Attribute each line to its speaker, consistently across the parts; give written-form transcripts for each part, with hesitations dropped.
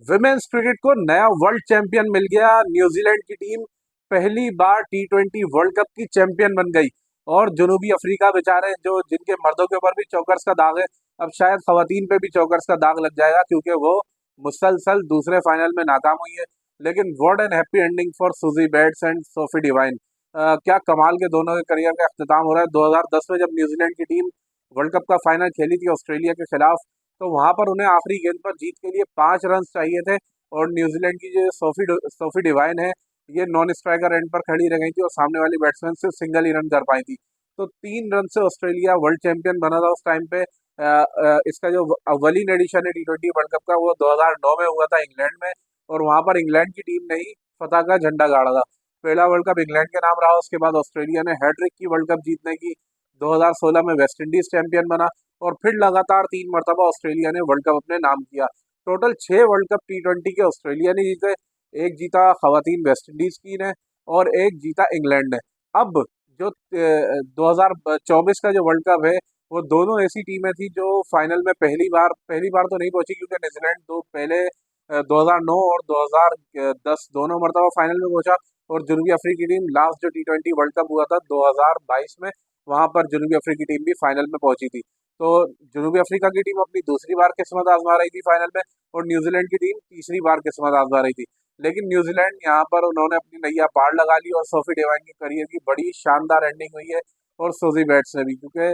Speaker 1: Women's cricket को नया world champion मिल गया। न्यूजीलैंड की टीम पहली बार T20 वर्ल्ड कप की चैंपियन बन गई। और जनूबी अफ्रीका बेचारे जो जिनके मर्दों के ऊपर भी चौकर्स का दाग है, अब शायद खवातीन पे भी चौकर्स का दाग लग जाएगा, क्योंकि वो मुसलसल दूसरे फाइनल में नाकाम हुई है। लेकिन what an happy ending for सुजी बैट्स एंड सोफी डिवाइन। क्या कमाल के दोनों के करियर का अख्तिताम हो रहा है। 2010 में जब न्यूजीलैंड की टीम वर्ल्ड कप का फाइनल खेली थी ऑस्ट्रेलिया के खिलाफ, तो वहां पर उन्हें आखिरी गेंद पर जीत के लिए 5 रन चाहिए थे। और न्यूजीलैंड की जो सोफी डिवाइन है, ये नॉन स्ट्राइकर एंड पर खड़ी रह गई थी और सामने वाली बैट्समैन सिर्फ सिंगल ही रन कर पाई थी। तो 3 रन से ऑस्ट्रेलिया वर्ल्ड चैंपियन बना था उस टाइम पे। इसका जो अवलिन एडिशन है T20 वर्ल्ड कप का, वो 2009 में हुआ था इंग्लैंड में। और वहां पर इंग्लैंड की टीम ने ही फतह का झंडा गाड़ा था। पहला वर्ल्ड कप इंग्लैंड के नाम रहा। उसके बाद ऑस्ट्रेलिया ने हैट्रिक की वर्ल्ड कप जीतने की। 2016 में वेस्ट इंडीज चैंपियन बना। और फिर लगातार 3 मरतबा ऑस्ट्रेलिया ने वर्ल्ड कप अपने नाम किया। टोटल 6 वर्ल्ड कप T20 के ऑस्ट्रेलिया ने जीते। एक जीता खवातीन वेस्ट इंडीज की ने, और एक जीता इंग्लैंड ने। अब जो 2024 का जो वर्ल्ड कप है, वो दोनों ऐसी टीमें थी जो फाइनल में पहली बार तो नहीं पहुंची, क्योंकि न्यूजीलैंड दो पहले 2009 और 2010 दोनों मरतबा फाइनल में पहुंचा। और जनूबी अफ्रीकी की टीम लास्ट जो T20 वर्ल्ड कप हुआ था 2022 में, वहां पर जनूबी अफ्रीकी टीम भी फाइनल में पहुंची थी। तो जनूबी अफ्रीका की टीम अपनी दूसरी बार किस्मत आजमा रही थी फाइनल में, और न्यूजीलैंड की टीम तीसरी बार किस्मत आजमा रही थी। लेकिन न्यूजीलैंड यहाँ पर उन्होंने अपनी नैया पार लगा ली, और सोफी डिवाइन की करियर की बड़ी शानदार एंडिंग हुई है। और सुजी बैट्स ने भी, क्योंकि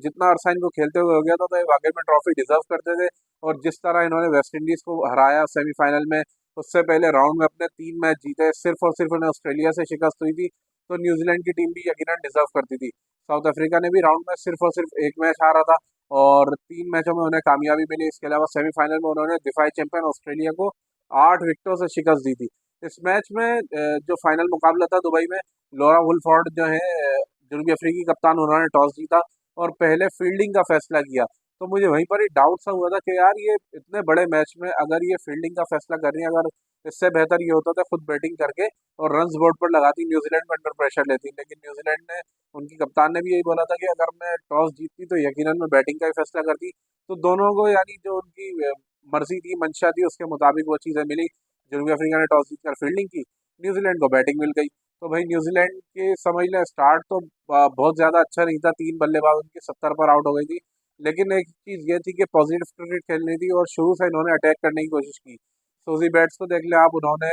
Speaker 1: जितना अरसा इनको खेलते हुए हो गया था, तो ये वाकई में ट्रॉफी डिजर्व करते थे। और जिस तरह इन्होंने वेस्ट इंडीज को हराया सेमीफाइनल में, उससे पहले राउंड में अपने 3 मैच जीते, सिर्फ और सिर्फ उन्हें ऑस्ट्रेलिया से शिकस्त हुई थी। तो न्यूजीलैंड की टीम भी यकीनन डिजर्व करती थी। साउथ अफ्रीका ने भी राउंड में सिर्फ और सिर्फ एक मैच हारा था, और 3 मैचों में उन्हें कामयाबी मिली। इसके अलावा सेमीफाइनल में उन्होंने दिफाई चैंपियन ऑस्ट्रेलिया को 8 विकेटों से शिकस्त दी थी। इस मैच में जो फाइनल मुकाबला था दुबई में, लॉरा वुलफॉर्ड जो है जनूबी अफ्रीकी कप्तान, उन्होंने टॉस जीता और पहले फील्डिंग का फैसला किया। तो मुझे वहीं पर ही डाउट सा हुआ था कि यार, ये इतने बड़े मैच में अगर ये फील्डिंग का फैसला कर रही है, अगर इससे बेहतर ये होता था खुद बैटिंग करके और रन्स बोर्ड पर लगाती, न्यूजीलैंड में अंडर प्रेशर लेती। लेकिन न्यूजीलैंड ने, उनकी कप्तान ने भी यही बोला था कि अगर मैं टॉस जीतती तो यकीनन मैं बैटिंग का ही फैसला करती। तो दोनों को, यानी जो उनकी मर्जी थी, मंशा थी, उसके मुताबिक वो चीज़ें मिली। जनूबी अफ्रीका ने टॉस जीतकर फील्डिंग की, न्यूजीलैंड को बैटिंग मिल गई। तो भाई न्यूजीलैंड के समझ लें स्टार्ट तो बहुत ज़्यादा अच्छा नहीं था। 3 बल्लेबाज उनकी 70 पर आउट हो गई थी। लेकिन एक चीज़ ये थी कि पॉजिटिव क्रिकेट खेलनी थी, और शुरू से इन्होंने अटैक करने की कोशिश की। सोजी बैट्स को देख लें आप, उन्होंने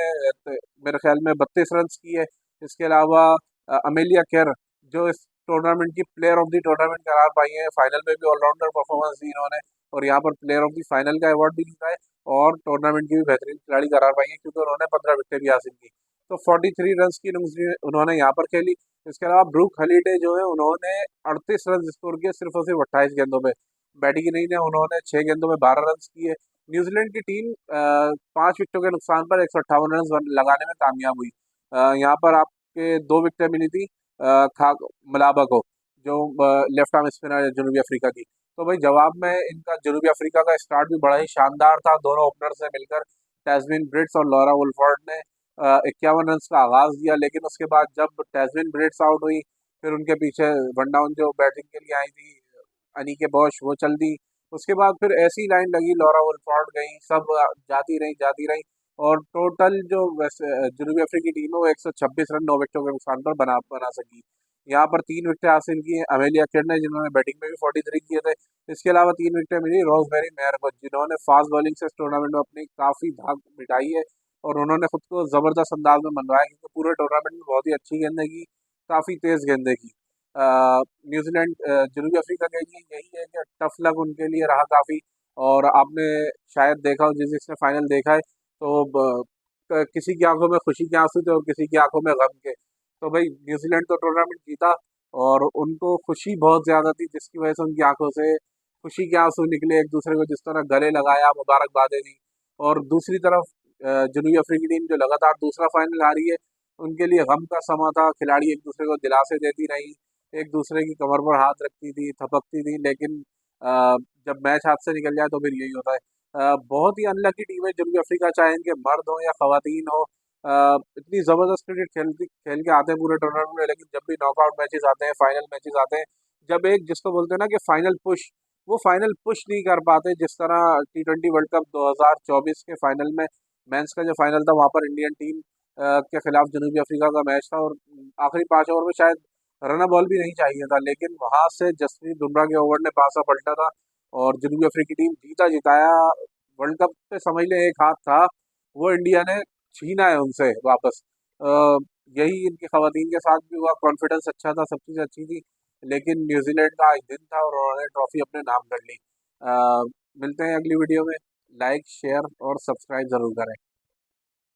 Speaker 1: मेरे ख्याल में 32 रन किए। इसके अलावा अमेलिया केर, जो इस टूर्नामेंट की प्लेयर ऑफ द टूर्नामेंट करार पाई है, फाइनल में भी ऑलराउंडर परफॉर्मेंस दी इन्होंने, और यहाँ पर प्लेयर ऑफ द फाइनल का अवार्ड भी जीता है। और टूर्नामेंट की भी बेहतरीन खिलाड़ी करार पाई है, क्योंकि उन्होंने 15 विकेटें भी हासिल की। तो 43 रन की इनिंग्स उन्होंने यहाँ पर खेली। इसके अलावा ब्रूक हलीडे जो है, उन्होंने 38 रन स्कोर किए सिर्फ और सिर्फ 28 गेंदों में। बैटिंग नहीं ने उन्होंने 6 गेंदों में 12 रन किए। न्यूजीलैंड की टीम 5 विकेटों के नुकसान पर 158 रन लगाने में कामयाब हुई। यहाँ पर आपके 2 विकेटें मिली थी खाक मलाबा को, जो लेफ्ट आर्म स्पिनर है जनूबी अफ्रीका की। तो भाई जवाब में इनका जनूबी अफ्रीका का स्टार्ट भी बड़ा ही शानदार था। दोनों ओपनर से मिलकर टैस्मिन ब्रिट्स और लॉरा वुलफॉर्ड ने 51 रन का आगाज दिया। लेकिन उसके बाद जब टैस्मिन ब्रिट्स आउट हुई, फिर उनके पीछे वन डाउन जो बैटिंग के लिए आई थी अनिके बॉश, वो चल दी। उसके बाद फिर ऐसी लाइन लगी, लॉरा वुलफॉर्ड गई, सब जाती रही। और टोटल जो जनूबी अफ्रीकी टीम है, वो 126 रन 9 विकेटों के नुकसान पर बना सकी। यहाँ पर 3 विकेटें हासिल की हैं अमेलिया केर ने, जिन्होंने बैटिंग में भी 43 किए थे। इसके अलावा 3 विकेटें मिली रोजमेरी मेयर को, जिन्होंने फास्ट बॉलिंग से इस टूर्नामेंट में अपनी काफी धाक मिटाई है। और उन्होंने खुद को जबरदस्त अंदाज में मनवाया, क्योंकि पूरे टूर्नामेंट में बहुत ही अच्छी गेंदें की, काफी तेज गेंदें की। न्यूजीलैंड जनूबी अफ्रीका के लिए यही है कि टफ लक उनके लिए रहा काफी। और आपने शायद देखा हो, जिसने फाइनल देखा है, तो किसी की आंखों में खुशी के आंसू थे और किसी की आंखों में गम के। तो भाई न्यूजीलैंड तो टूर्नामेंट जीता, और उनको खुशी बहुत ज्यादा थी, जिसकी वजह से उनकी आंखों से खुशी के आंसू निकले। एक दूसरे को जिस तरह गले लगाया, मुबारकबादें दी। और दूसरी तरफ जनूबी अफ्रीकी टीम जो लगातार दूसरा फाइनल आ रही है, उनके लिए गम का समा था। खिलाड़ी एक दूसरे को दिलासे देती रही, एक दूसरे की कमर पर हाथ रखती थी, थपकती थी। लेकिन जब मैच हाथ से निकल जाए तो फिर यही होता है। बहुत ही अनलकी टीम है जनूबी अफ्रीका, चाहे इनके मर्द हो या खवातीन हो। इतनी जबरदस्त क्रिकेट खेल के आते हैं पूरे टूर्नामेंट में, लेकिन जब भी नॉकआउट मैचेस आते हैं, फाइनल मैचेस आते हैं, जब एक जिसको बोलते हैं ना कि फाइनल पुश, वो फाइनल पुश नहीं कर पाते, जिस तरह T20 वर्ल्ड कप 2024 के फाइनल में मेंस का जो फाइनल था वहां पर इंडियन टीम के खिलाफ जनूबी अफ्रीका का मैच था, और आखिरी 5 ओवर में शायद रन बॉल भी नहीं चाहिए था, लेकिन वहां से जसप्रीत बुमराह के ओवर ने पासा पलटा था और जनूबी अफ्रीकी टीम जीता जिताया वर्ल्ड कप पे समझ ले एक हाथ था, वो इंडिया ने छीना है उनसे वापस। यही इनकी खवातीन के साथ भी हुआ, कॉन्फिडेंस अच्छा था, सब चीज़ अच्छी थी, लेकिन न्यूजीलैंड का आज दिन था और उन्होंने ट्रॉफी अपने नाम कर ली। मिलते हैं अगली वीडियो में। लाइक शेयर और सब्सक्राइब जरूर करें।